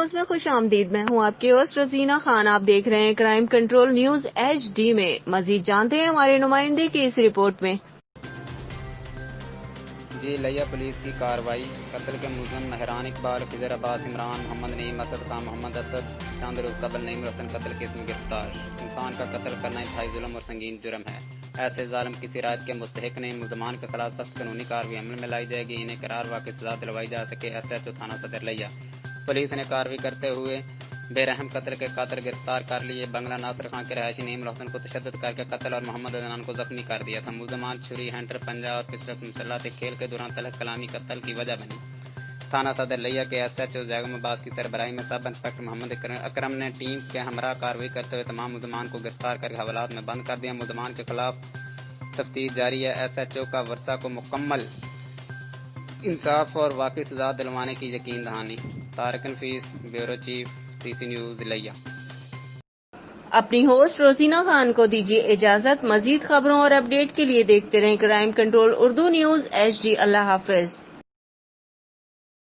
News میں خوش آمدید. میں ہوں آپ کی ہوسٹ رزینہ خان. آپ دیکھ رہے ہیں کرائم کنٹرول نیوز HD میں. مزید جانتے ہیں ہمارے نمائندے کی اس رپورٹ میں. لیا پولیس کی کارروائی. قتل کے ملزم مہران اقبال، خضر عباس، عمران محمد نعیم، اسد خان محمد اسد چند روز قبل نعیم الحسن قتل کیس میں گرفتار. انسان کا قتل کرنا انتہائی ظلم اور سنگین جرم ہے. ایسے ظالم کسی رعایت کے مستحق نہیں. ملزمان کے خلاف سخت قانونی کارروائی عمل میں لائی جائے گی. انہیں قرار واقعی سزا دلوائی جا سکے. SHO تھانہ صدر لیا. پولیس نے کارروائی کرتے ہوئے بے رحم قتل کے قاتل گرفتار کر لیے. بنگلہ ناصر خان کے رہائشی نعیم الحسن کو تشدد کر کے قتل اور محمد عدنان کو زخمی کر دیا تھا. ملزمان چھری، ہینڈر، پنجہ اور پسٹل سے مسلح تھے. کھیل کے دوران تلخ کلامی قتل کی وجہ بنی. تھانہ صدر لیا کے SHO زیگم عباس کی سربراہی میں سب انسپکٹر محمد اکرم نے ٹیم کے ہمراہ کارروائی کرتے ہوئے تمام ملزمان کو گرفتار کر کے حوالات میں بند کر دیا. ملزمان کے خلاف تفتیش جاری ہے. SHO کا ورثہ کو مکمل انصاف اور واقعی سزا دلوانے کی یقین دہانی. طارق نفیس، بیورو چیف، CC نیوز لیا. اپنی ہوسٹ روزینہ خان کو دیجیے اجازت. مزید خبروں اور اپڈیٹ کے لیے دیکھتے رہیں crime control Urdu news HD. اللہ حافظ.